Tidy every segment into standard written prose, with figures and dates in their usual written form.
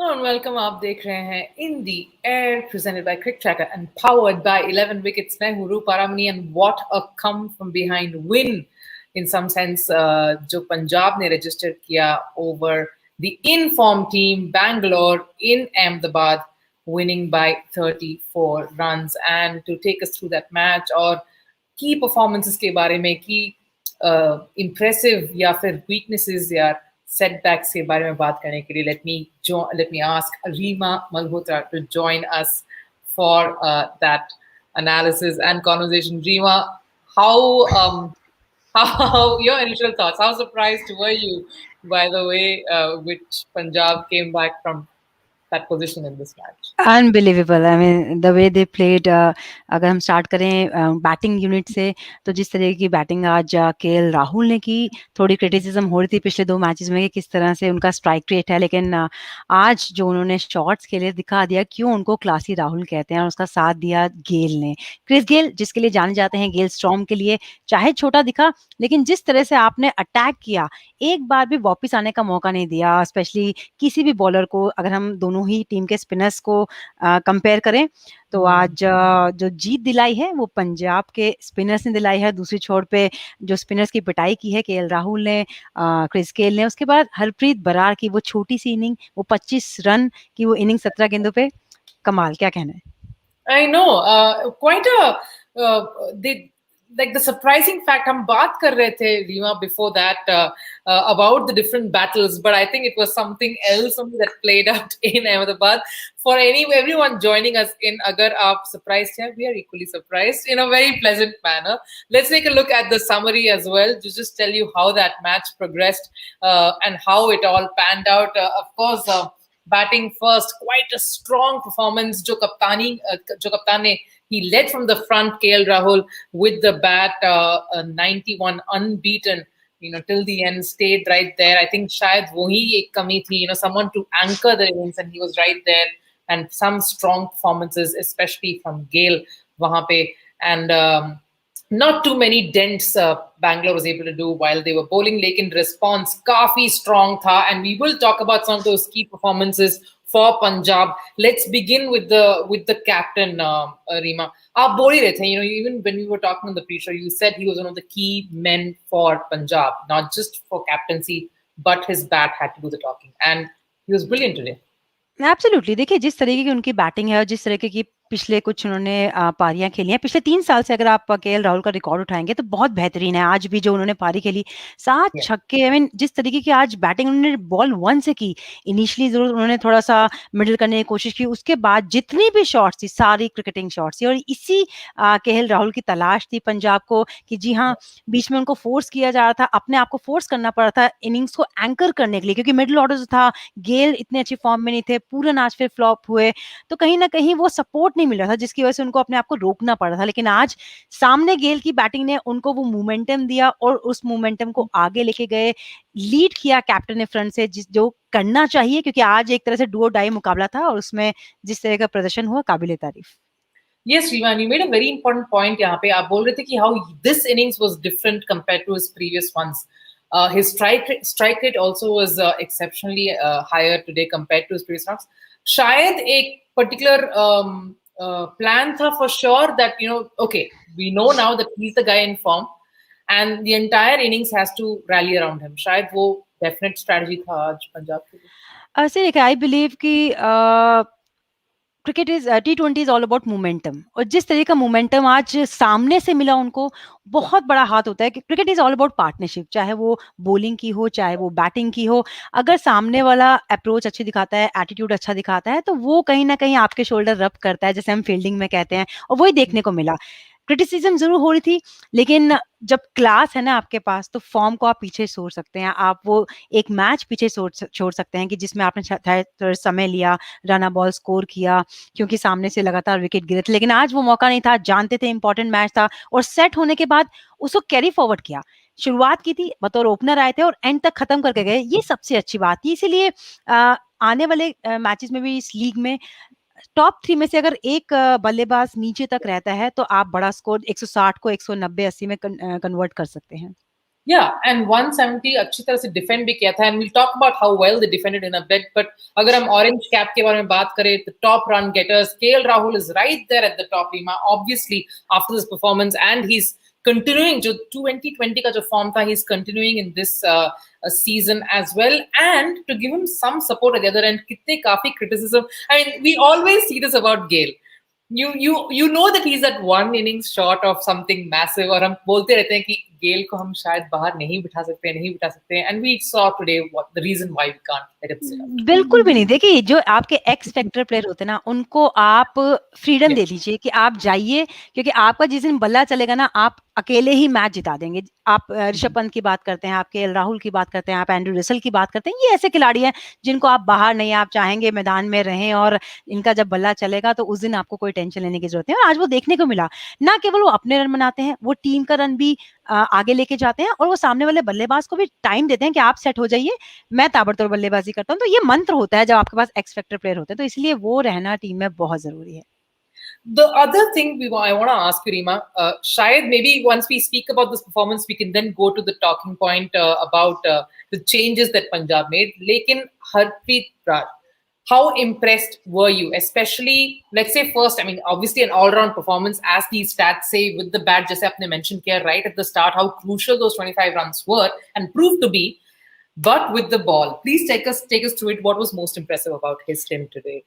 And welcome. आप देख रहे हैं In the Air presented by CricTracker and powered by 11 wickets. मैं हूँ रूपा Ramani and what a come from behind win in some sense जो पंजाब ने register किया over the in-form team Bangalore in Ahmedabad, winning by 34 runs. And to take us through that match और key performances के बारे में की impressive या फिर weaknesses या setbacks के बारे में बात करने के लिए let me ask Reema Malhotra to join us for that analysis and conversation. Reema, how your initial thoughts? How surprised were you by the way which Punjab came back from that position in this match? Unbelievable I mean the way they played. अगर हम start करें batting unit से, तो जिस तरह की batting आज KL Rahul ने की, थोड़ी क्रिटिसिज्म हो रही थी पिछले 2 मैचेस में कि किस तरह से उनका स्ट्राइक रेट है, लेकिन आज जो उन्होंने शॉट्स खेले दिखा दिया क्यों उनको क्लासी राहुल कहते हैं, और उसका साथ दिया गेल ने। क्रिस गेल, जिसके लिए जाने जाते हैं गेल स्टॉर्म के लिए, चाहे छोटा दिखा लेकिन जिस तरह से आपने अटैक किया, एक बार भी वापस आने का मौका नहीं दिया, स्पेशली किसी भी बॉलर को। अगर हम दोनों ही टीम के स्पिनर्स को कंपेयर करें तो आज जो जीत दिलाई है वो पंजाब के स्पिनर्स ने दिलाई है। दूसरी छोर पे जो स्पिनर्स की पिटाई की है केएल राहुल ने, क्रिस गेल ने, उसके बाद हरप्रीत बरार की वो छोटी सी इनिंग, वो 25 रन की वो इनिंग 17 गेंदों पे, कमाल। क्या कहना है? I know, quite a the surprising fact. हम बात कर रहे थे Reema before that about the different battles, but I think it was something else only that played out in Ahmedabad. For everyone joining us in, अगर आप surprised हैं, we are equally surprised in a very pleasant manner. Let's take a look at the summary as well to just tell you how that match progressed and how it all panned out. Of course. Batting first, quite a strong performance. जो कप्तान ने, he led from the front. KL Rahul with the bat, 91 unbeaten. Till the end, stayed right there. I think शायद वही एक कमी थी. Someone to anchor the innings, and he was right there. And some strong performances, especially from Gale वहाँ पे. And not too many dents Bangalore was able to do while they were bowling. Lekin response काफी strong tha, and we will talk about some of those key performances for Punjab. Let's begin with the captain, Reema. आप बोल ही रहे थे, even when we were talking on the pre-show, you said he was one of the key men for Punjab, not just for captaincy, but his bat had to do the talking, and he was brilliant today. Absolutely. देखिए, जिस तरीके की उनकी batting है और जिस तरीके की पिछले कुछ उन्होंने पारियां खेली हैं, पिछले 3 साल से अगर आप केएल राहुल का रिकॉर्ड उठाएंगे तो बहुत बेहतरीन है। आज भी जो उन्होंने पारी खेली, 7 Yeah. छक्के, आई मीन जिस तरीके की आज बैटिंग उन्होंने बॉल 1 से की, इनिशियली जरूर उन्होंने थोड़ा सा मिडिल करने की कोशिश की, उसके बाद जितनी भी शॉट्स थी सारी क्रिकेटिंग शॉट्स थी, और इसी केएल राहुल की तलाश थी पंजाब को कि जी हाँ, बीच में उनको फोर्स किया जा रहा था, अपने आप को फोर्स करना पड़ा था इनिंग्स को एंकर करने के लिए, क्योंकि मिडिल ऑर्डर जो था, गेल इतने अच्छी फॉर्म में नहीं थे, पूरन आज फिर फ्लॉप हुए, तो कहीं ना कहीं वो सपोर्ट नहीं मिल रहा था, जिसकी वजह से उनको अपने आप को रोकना पड़ रहा था। लेकिन आज सामने गेल की बैटिंग ने उनको वो मोमेंटम दिया और उस मोमेंटम को आगे लेके गए, लीड किया कैप्टन ने फ्रंट से, जो करना चाहिए, क्योंकि आज एक तरह से डू और डाई मुकाबला था और उसमें जिस तरह का प्रदर्शन हुआ, काबिले तारीफ। Yes, Reema, you made a very important point यहाँ पे. आप बोल रहे थे कि how this innings was different compared to his previous ones. His strike rate also was exceptionally higher today compared to his previous ones. शायद एक particular plan था for sure that okay, we know now that he's the guy in form, and the entire innings has to rally around him. शायद वो definite strategy था आज पंजाब के लिए. ऐसे देखिए, आई बिलीव कि cricket is T20 is all about momentum, और जिस तरह का मोमेंटम आज सामने से मिला उनको, बहुत बड़ा हाथ होता है कि cricket is all about partnership, चाहे वो बॉलिंग की हो चाहे वो बैटिंग की हो। अगर सामने वाला अप्रोच अच्छी दिखाता है, एटीट्यूड अच्छा दिखाता है, तो वो कहीं ना कहीं आपके शोल्डर रब करता है, जैसे हम फील्डिंग में कहते हैं, और वही देखने को मिला। क्रिटिसिज्म जरूर हो रही थी, लेकिन जब क्लास है ना आपके पास, तो फॉर्म को आप पीछे छोड़ सकते हैं, आप वो एक मैच पीछे छोड़ सकते हैं कि जिसमें आपने थोड़ा समय लिया, रन बॉल स्कोर किया, क्योंकि सामने से लगातार विकेट गिरे थे। लेकिन आज वो मौका नहीं था, जानते थे इंपॉर्टेंट मैच था, और सेट होने के बाद उसको कैरी फॉरवर्ड किया। शुरुआत की थी, बतौर ओपनर आए थे और एंड तक खत्म करके गए, ये सबसे अच्छी बात थी। इसीलिए आने वाले मैचेस में भी इस लीग में टॉप 3 में से अगर एक बल्लेबाज नीचे तक रहता है, तो आप बड़ा स्कोर 160 को 190-80 में कन्वर्ट कर सकते हैं। Yeah, and 170 अच्छी तरह से डिफेंड भी किया था, and we'll talk about how well they defended in a bit. But अगर हम ऑरेंज कैप के बारे में बात करें, the top run getters, KL Rahul is right there at the top, Reema. Obviously, after this performance, and he's continuing जो 2020 का जो form था, he's continuing in this season as well. And to give him some support at the other end, कितने काफी criticism. I mean, we always see this about Gale. You know that he's at one innings short of something massive, और हम बोलते रहते हैं कि गेल को हम शायद बाहर नहीं बिठा सकते हैं, and we saw today what the reason why we can't let him sit out. बिल्कुल भी नहीं। देखिए, जो आपके एक्स फैक्टर प्लेयर होते हैं ना, उनको आप फ्रीडम दे दीजिए कि आप जाइए, क्योंकि आपका जिस दिन बल्ला चलेगा ना, आप अकेले ही मैच जिता देंगे। आप ऋषभ पंत की बात करते हैं, आप केएल राहुल की बात करते हैं, आप एंड्रू रसेल की बात करते हैं, ये ऐसे खिलाड़ी हैं जिनको आप बाहर नहीं, आप चाहेंगे मैदान में रहें, और इनका जब बल्ला चलेगा तो उस दिन आपको कोई टेंशन लेने की जरूरत नहीं है। और आज वो देखने को मिला, ना केवल वो अपने रन बनाते हैं, वो टीम का रन भी आगे लेके जाते हैं, और वो सामने वाले बल्लेबाज को भी टाइम देते हैं कि आप सेट हो जाइए, मैं ताबड़तोड़ बल्लेबाजी करता हूँ। तो ये मंत्र होता है जब आपके पास एक्स फैक्टर प्लेयर होते हैं, तो इसलिए वो रहना टीम में बहुत जरूरी है। The other thing I want to ask you, Reema, shayad maybe once we speak about this performance, we can then go to the talking point about the changes that Punjab made. Lekin Harpreet Raj, how impressed were you? Especially, let's say first, I mean, obviously an all-round performance, as these stats say, with the bat, just aapne mentioned here right at the start, how crucial those 25 runs were and proved to be. But with the ball, please take us through it. What was most impressive about his stint today?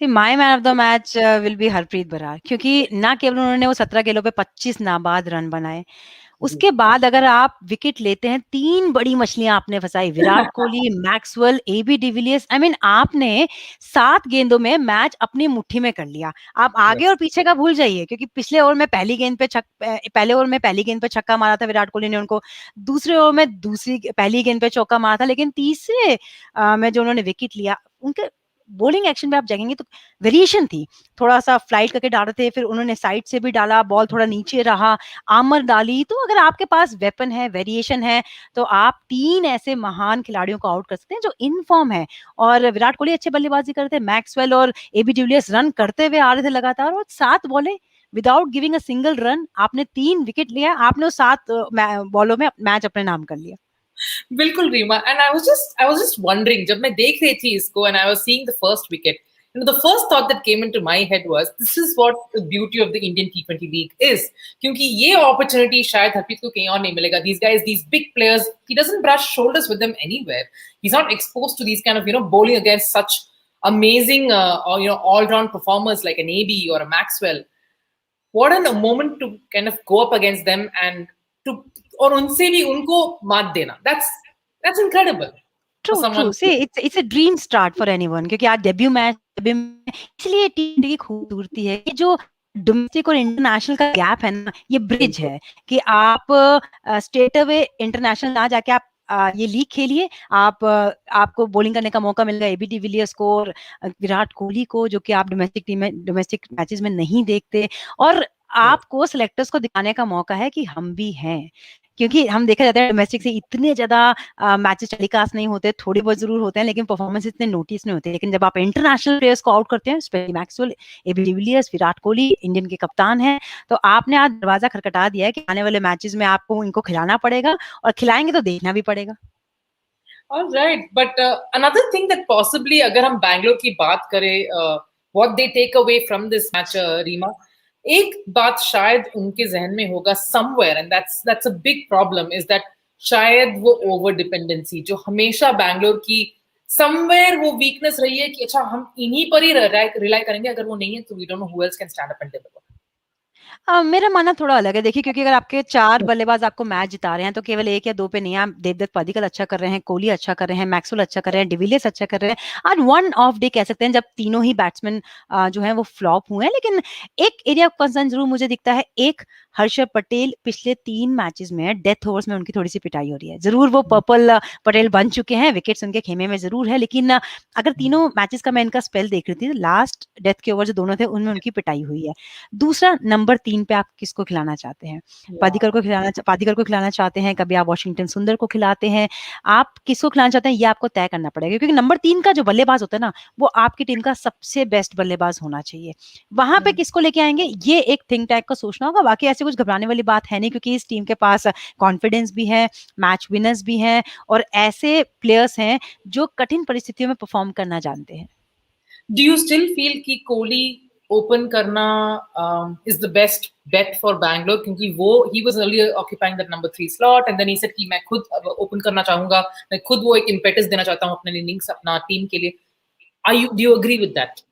My man of the match will be Harpreet Brar, क्योंकि ना केवल उन्होंने वो 17 गेंदों पे 25 नाबाद run बनाए, उसके बाद अगर आप विकेट लेते हैं, 3 बड़ी मछलियां आपने फंसाई, Virat Kohli, Maxwell, AB de Villiers. I mean, आपने 7 गेंदों में मैच अपनी मुट्ठी में कर लिया। आप आगे और पीछे का भूल जाइए, क्योंकि पिछले ओवर में पहली गेंद पे पहले ओवर में पहली गेंद पे छक्का मारा था विराट कोहली ने उनको, दूसरे ओवर में पहली गेंद पे चौका मारा था, लेकिन तीसरे में जो उन्होंने विकेट लिया, उनके बॉलिंग एक्शन में आप देखेंगे तो वेरिएशन थी, थोड़ा सा फ्लाइट करके डाल रहे थे, फिर उन्होंने साइड से भी डाला, बॉल थोड़ा नीचे रहा, आमर डाली। तो अगर आपके पास वेपन है, वेरिएशन है, तो आप 3 ऐसे महान खिलाड़ियों को आउट कर सकते हैं जो इन फॉर्म है। और विराट कोहली अच्छे बल्लेबाजी कर रहे थे, मैक्सवेल और एबी डिविलियर्स रन करते हुए आ रहे थे लगातार, और 7 बॉलें without giving a single run आपने 3 विकेट लिया, आपने उस 7 बॉलों में मैच अपने नाम कर लिया। बिल्कुल Reema, and I was just wondering जब मैं देख रही थी इसको and I was seeing the first wicket, the first thought that came into my head was this is what the beauty of the Indian T20 league is, क्योंकि ये opportunity शायद हरप्रीत को कहीं और नहीं मिलेगा. These guys, these big players, he doesn't brush shoulders with them anywhere. He's not exposed to these kind of bowling against such amazing or all-round performers like an AB or a Maxwell. What a moment to kind of go up against them and to और उनसे भी उनको मात देना. That's incredible. True से it's a dream start for anyone, क्योंकि आज debut match, इसलिए टी20 की खूबसूरती है कि जो डोमेस्टिक और इंटरनेशनल का गैप है ना, ये ब्रिज है कि आप स्ट्रेट अवे इंटरनेशनल ना जाके आप ये लीग खेलिए, आपको बॉलिंग करने का मौका मिलेगा एबी डिविलियर्स को और विराट कोहली को, जो कि आप डोमेस्टिक मैचेस में नहीं देखते, और आपको सिलेक्टर्स को दिखाने का मौका है कि हम भी हैं। क्योंकि हम देखा जाता है डोमेस्टिक से इतने ज्यादा मैचेस टेलीकास्ट नहीं होते, थोड़ी बहुत जरूर होते हैं, लेकिन परफॉर्मेंस इतने नोटिस नहीं होते। लेकिन जब आप इंटरनेशनल प्लेयर्स को आउट करते हैं, specially Maxwell, AB de Villiers, Virat Kohli Indian के कप्तान हैं, तो आपने आज दरवाजा खटखटा दिया है कि आने वाले मैचेस में आपको इनको खिलाना पड़ेगा, और खिलाएंगे तो देखना भी पड़ेगा। All right, but another thing that possibly अगर हम बैंगलोर की बात करें, what they take away from this match, Reema, एक बात शायद उनके जहन में होगा somewhere, and that's a big problem, is that शायद वो ओवर डिपेंडेंसी जो हमेशा बैंगलोर की somewhere वो वीकनेस रही है कि अच्छा हम इन्हीं पर ही रिलाई करेंगे, अगर वो नहीं है तो we don't know who else can stand up and deliver. मेरा मानना थोड़ा अलग है। देखिए, क्योंकि अगर आपके 4 बल्लेबाज आपको मैच जिता रहे हैं, तो केवल 1 या 2 पे नहीं है। देवदत्त पडिक्कल अच्छा कर रहे हैं, कोहली अच्छा कर रहे हैं, मैक्सवेल अच्छा कर रहे हैं, डिविलियर्स अच्छा कर रहे हैं। आज वन ऑफ डे कह सकते हैं जब तीनों ही बैट्समैन जो हैं वो फ्लॉप हुए हैं। लेकिन एक एरिया ऑफ कंसर्न जरूर मुझे दिखता है, एक हर्षद पटेल पिछले 3 मैचेस में डेथ ओवर्स में उनकी थोड़ी सी पिटाई हो रही है। जरूर वो पर्पल पटेल बन चुके हैं, विकेट्स उनके खेमे में जरूर है, लेकिन अगर तीनों मैचेस का मैं इनका स्पेल देख रही थी, लास्ट डेथ के ओवर जो दोनों थे उनमें उनकी पिटाई हुई है। दूसरा, नंबर नंबर 3 पे आप किसको खिलाना चाहते हैं? पादिक्कर को खिलाना चाहते हैं, कभी आप वॉशिंगटन सुंदर को खिलाते हैं, आप किसको खिलाना चाहते हैं ये आपको तय करना पड़ेगा क्योंकि नंबर 3 का जो बल्लेबाज होता है ना, वो आपकी टीम का सबसे बेस्ट बल्लेबाज होना चाहिए। वहाँ पे किसको लेके आएँगे ये एक थिंक टैंक को सोचना होगा, बाकी ऐसी कुछ घबराने वाली बात है नहीं क्योंकि इस टीम के पास कॉन्फिडेंस भी है, मैच विनर्स भी हैं और ऐसे प्लेयर्स हैं जो कठिन परिस्थितियों में परफॉर्म करना जानते हैं। Do you still feel कि कोहली ओपन करना is the best bet for Bangalore क्योंकि वो he was earlier occupying that number 3 slot and then he said कि मैं खुद ओपन करना चाहूंगा, मैं खुद वो एक impetus देना चाहता हूँ अपने इनिंग्स अपना टीम के लिए. Do you agree with that?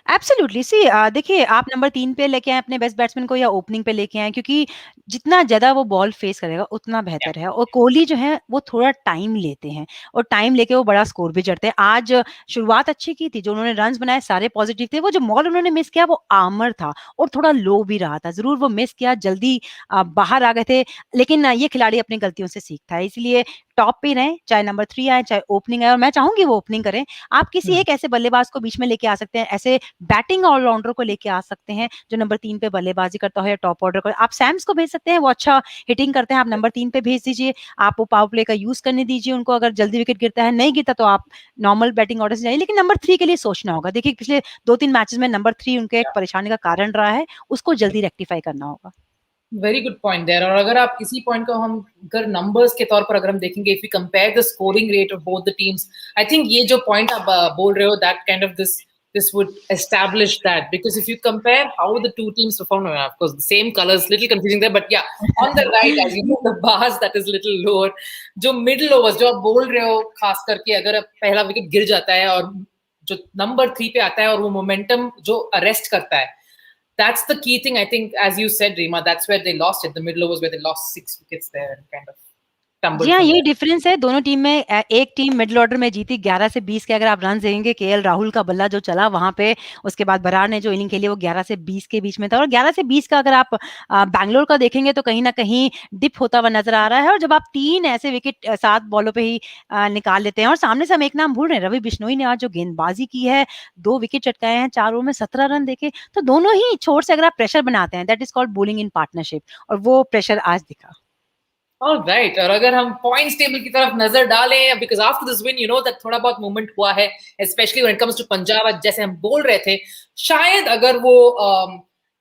Absolutely see देखिए आप नंबर 3 पे लेके आएँ अपने बेस्ट बैट्समैन को या ओपनिंग पे लेके आएँ क्योंकि जितना ज़्यादा वो बॉल फेस करेगा उतना Yeah. बेहतर है और कोहली जो है वो थोड़ा टाइम लेते हैं और टाइम लेके वो बड़ा स्कोर भी जड़ते हैं। आज शुरुआत अच्छी की थी, जो उन्होंने रन्स बनाए सारे पॉजिटिव थे, वो जो बॉल उन्होंने मिस किया वो आमर था और थोड़ा लो भी रहा था। ज़रूर वो मिस किया, जल्दी बाहर आ गए थे, लेकिन ये खिलाड़ी अपनी गलतियों से सीखता है, इसलिए टॉप पे ही रहें, चाहे नंबर 3 आए, चाहे ओपनिंग आए और मैं चाहूँगी वो ओपनिंग करें। आप किसी एक ऐसे बल्लेबाज को बीच में लेके आ सकते हैं, ऐसे बैटिंग ऑलराउंडर को लेके आ सकते हैं, जो नंबर 3 पे बल्लेबाज़ी करता हो या टॉप ऑर्डर को आप सैम्स को भेज सकते हैं, वो अच्छा हिटिंग करते हैं, आप नंबर 3 पे भेज दीजिए, आप वो पावर प्ले का यूज़ करने दीजिए उनको, अगर जल्दी विकेट गिरता है, नहीं गिरता तो आप नॉर्मल बैटिंग ऑर्डर से जाइए, लेकिन नंबर 3 के लिए सोचना होगा। देखिए पिछले 2-3 मैचेज़ में नंबर 3 उनके एक परेशानी का कारण रहा है, उसको जल्दी रेक्टिफाई करना होगा। Very good point there. और अगर आप इसी पॉइंट को हम अगर नंबर्स के तौर पर अगर हम देखेंगे, if we compare the scoring rate of both the teams, I think ये जो पॉइंट आप बोल रहे हो, that kind of this would establish that, because if you compare how the two teams performed, of course the same colors, little confusing there, but yeah, on the right, as you know, the bars that is little lower, जो middle overs जो आप बोल रहे हो, खास करके अगर पहला विकेट गिर जाता है और जो नंबर 3 पे आता है और वो मोमेंटम जो अरेस्ट करता है, that's the key thing. I think, as you said, Reema, that's where they lost it. The middle overs where they lost 6 wickets there and kind of जी tumbled हाँ, from यही there. डिफरेंस है दोनों team में। एक team middle order में जीती 11 से 20 के अगर आप रन देखेंगे, केएल राहुल का बल्ला जो चला वहाँ पे, उसके बाद बरार ने जो इनिंग खेली वो 11 से 20 के बीच में था और 11 से 20 का अगर आप बैंगलोर का देखेंगे तो कहीं न कहीं डिप होता हुआ नज़र आ रहा है और जब आप 3 ऐसे विकेट 7 बॉलों पे ही निकाल लेते हैं और सामने से हम एक नाम भूल रहे हैं, रवि बिश्नोई ने आज जो गेंदबाज़ी की है, 2 विकेट चटकाए हैं, 4 ओवर में 17 रन देके, तो दोनों ही छोर से अगर आप प्रेशर बनाते हैं, that is called bowling in partnership और वो प्रेशर आज दिखा। All right. और अगर हम पॉइंट्स टेबल की तरफ नजर डालें, because after this win you know that थोड़ा बहुत मूवमेंट हुआ है, specially when it comes to Punjab. जैसे हम बोल रहे थे, शायद अगर वो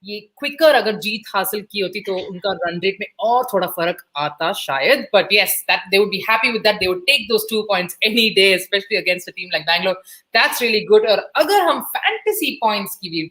ये क्विकर अगर जीत हासिल की होती तो उनका रन रेट में और थोड़ा फर्क आता शायद. But yes, that they would be happy with that. They would take those 2 points any day, specially against a team like Bangalore. That's really good. और अगर हम फैंटेसी पॉइंट्स की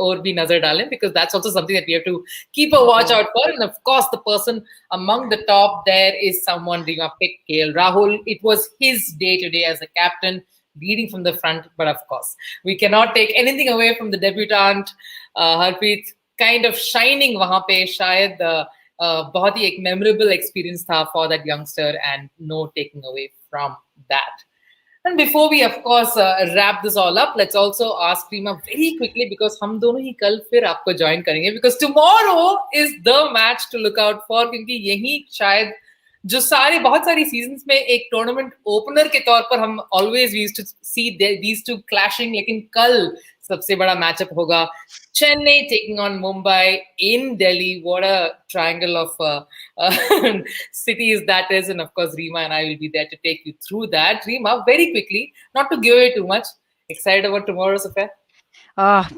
और भी नजर डालें, because that's also something that we have to keep a watch out for. And of course, the person among the top there is someone Reema picked, KL Rahul. It was his day today as a captain, leading from the front. But of course, we cannot take anything away from the debutant. Harpreet kind of shining वहाँ पे, शायद बहुत ही एक memorable experience था for that youngster, and no taking away from that. And before we, of course, wrap this all up, let's also ask Reema very quickly, because हम दोनों ही कल फिर आपको join करेंगे, because tomorrow is the match to look out for, क्योंकि यही शायद जो बहुत सारी सीजन्स में एक टूर्नामेंट ओपनर के तौर पर हम always used to see these two clashing, लेकिन कल सबसे बड़ा मैचअप होगा. Chennai taking on Mumbai in Delhi. What a triangle of cities that is. And of course, Reema and I will be there to take you through that. Reema, very quickly, not to give away too much, excited about tomorrow's affair?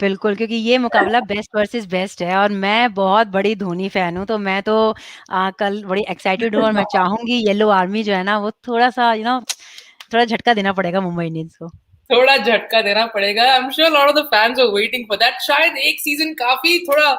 बिल्कुल, क्योंकि ये मुकाबला best versus best है और मैं बहुत बड़ी Dhoni fan हूँ, तो मैं तो कल बड़ी एक्साइटेड हूँ और मैं चाहूँगी येलो आर्मी जो है ना, वो थोड़ा-सा थोड़ा झटका देना पड़ेगा मुंबई इंडियंस को। थोड़ा झटका देना पड़ेगा. I am sure lot of the fans are waiting for that. शायद एक सीजन काफी थोड़ा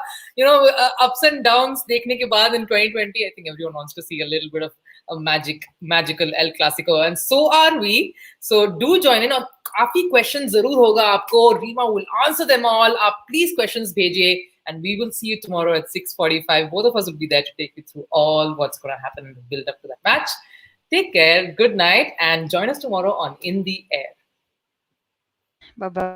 अप्स एंड डाउन्स देखने के बाद in 2020 I think everyone wants to see a little bit of a magical El Clasico, and so are we. So do join in. और काफी question जरूर होगा आपको. Reema will answer them all. आप please questions भेजिए, and we will see you tomorrow at 6:45. Both of us will be there to take you through all what's going to happen in the build up to that match. Take care, good night, and join us tomorrow on In the Air. Bye-bye.